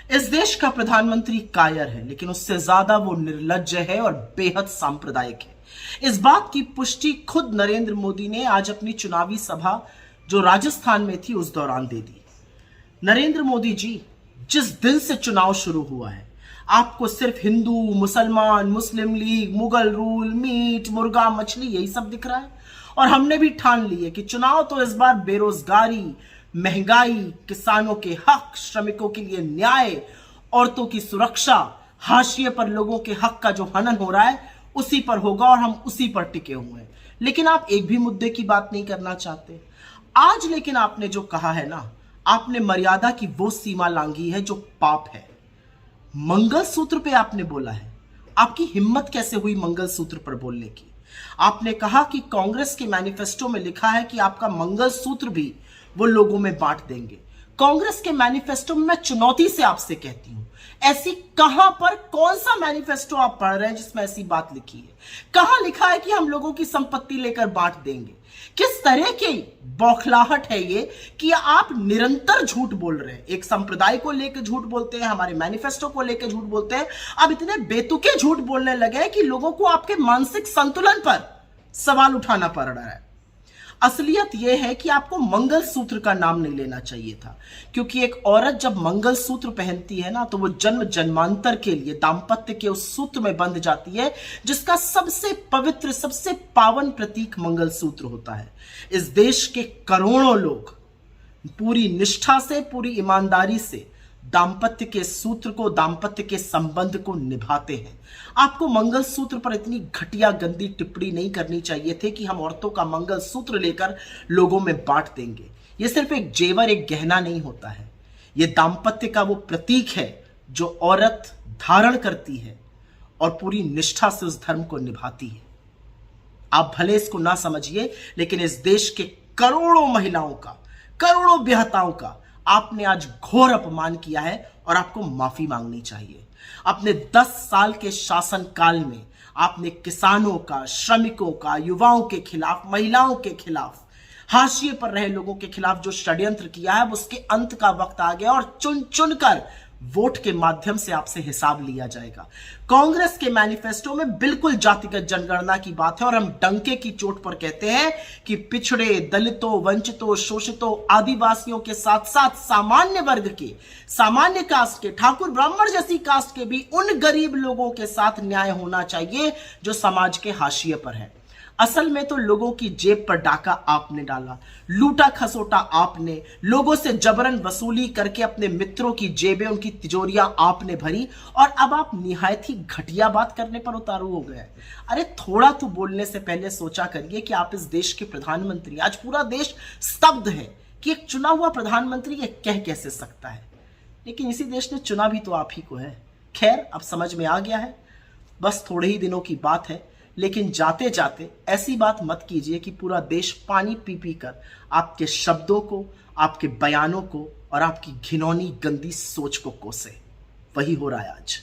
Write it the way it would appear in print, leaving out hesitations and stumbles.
इस देश का प्रधानमंत्री कायर है, लेकिन उससे ज्यादा वो निर्लज्ज है और बेहद सांप्रदायिक है। इस बात की पुष्टि खुद नरेंद्र मोदी ने आज अपनी चुनावी सभा जो राजस्थान में थी उस दौरान दे दी। नरेंद्र मोदी जी, जिस दिन से चुनाव शुरू हुआ है आपको सिर्फ हिंदू, मुसलमान, मुस्लिम लीग, मुगल रूल, मीट, मुर्गा, मछली यही सब दिख रहा है। और हमने भी ठान ली है कि चुनाव तो इस बार बेरोजगारी, महंगाई, किसानों के हक, श्रमिकों के लिए न्याय, औरतों की सुरक्षा, हाशिए पर लोगों के हक का जो हनन हो रहा है उसी पर होगा और हम उसी पर टिके हुए हैं। लेकिन आप एक भी मुद्दे की बात नहीं करना चाहते आज। लेकिन आपने जो कहा है ना, आपने मर्यादा की वो सीमा लांघी है जो पाप है। मंगलसूत्र पे आपने बोला है। आपकी हिम्मत कैसे हुई मंगलसूत्र पर बोलने की? आपने कहा कि कांग्रेस के मैनिफेस्टो में लिखा है कि आपका मंगलसूत्र भी वो लोगों में बांट देंगे। कांग्रेस के मैनिफेस्टो में मैं चुनौती से आपसे कहती हूं, ऐसी कहां पर कौन सा मैनिफेस्टो आप पढ़ रहे हैं जिसमें ऐसी बात लिखी है? कहां लिखा है कि हम लोगों की संपत्ति लेकर बांट देंगे? किस तरह की बौखलाहट है ये कि आप निरंतर झूठ बोल रहे हैं। एक संप्रदाय को लेकर झूठ बोलते हैं, हमारे मैनिफेस्टो को लेकर झूठ बोलते हैं। अब इतने बेतुके झूठ बोलने लगे हैं कि लोगों को आपके मानसिक संतुलन पर सवाल उठाना पड़ रहा है। असलियत यह है कि आपको मंगलसूत्र का नाम नहीं लेना चाहिए था, क्योंकि एक औरत जब मंगलसूत्र पहनती है ना तो वो जन्म जन्मांतर के लिए दाम्पत्य के उस सूत्र में बंध जाती है जिसका सबसे पवित्र, सबसे पावन प्रतीक मंगलसूत्र होता है। इस देश के करोड़ों लोग पूरी निष्ठा से, पूरी ईमानदारी से दाम्पत्य के सूत्र को, दाम्पत्य के संबंध को निभाते हैं। आपको मंगलसूत्र पर इतनी घटिया गंदी टिप्पणी नहीं करनी चाहिए थी कि हम औरतों का मंगलसूत्र लेकर लोगों में बांट देंगे। यह सिर्फ एक जेवर, एक गहना नहीं होता है। यह दाम्पत्य का वो प्रतीक है जो औरत धारण करती है और पूरी निष्ठा से उस धर्म को निभाती है। आप भले इसको ना समझिए, लेकिन इस देश के करोड़ों महिलाओं का, करोड़ों बेहताओं का आपने आज घोर अपमान किया है और आपको माफी मांगनी चाहिए। अपने 10 साल के शासन काल में आपने किसानों का, श्रमिकों का, युवाओं के खिलाफ, महिलाओं के खिलाफ, हाशिए पर रहे लोगों के खिलाफ जो षड्यंत्र किया है उसके अंत का वक्त आ गया और चुन चुन कर वोट के माध्यम से आपसे हिसाब लिया जाएगा। कांग्रेस के मैनिफेस्टो में बिल्कुल जातिगत जनगणना की बात है और हम डंके की चोट पर कहते हैं कि पिछड़े, दलितों, वंचितों, शोषितों, आदिवासियों के साथ साथ सामान्य वर्ग के, सामान्य कास्ट के, ठाकुर ब्राह्मण जैसी कास्ट के भी उन गरीब लोगों के साथ न्याय होना चाहिए जो समाज के हाशिए पर है। असल में तो लोगों की जेब पर डाका आपने डाला, लूटा खसोटा आपने, लोगों से जबरन वसूली करके अपने मित्रों की जेबें, उनकी तिजोरियां आपने भरी और अब आप निहायत ही घटिया बात करने पर उतारू हो गए। अरे थोड़ा तो बोलने से पहले सोचा करिए कि आप इस देश के प्रधानमंत्री। आज पूरा देश स्तब्ध है कि एक चुना हुआ प्रधानमंत्री ये कह कैसे सकता है, लेकिन इसी देश ने चुना भी तो आप ही को है। खैर, अब समझ में आ गया है, बस थोड़े ही दिनों की बात है। लेकिन जाते जाते ऐसी बात मत कीजिए कि पूरा देश पानी पी पी कर आपके शब्दों को, आपके बयानों को और आपकी घिनौनी गंदी सोच को कोसे। वही हो रहा है आज।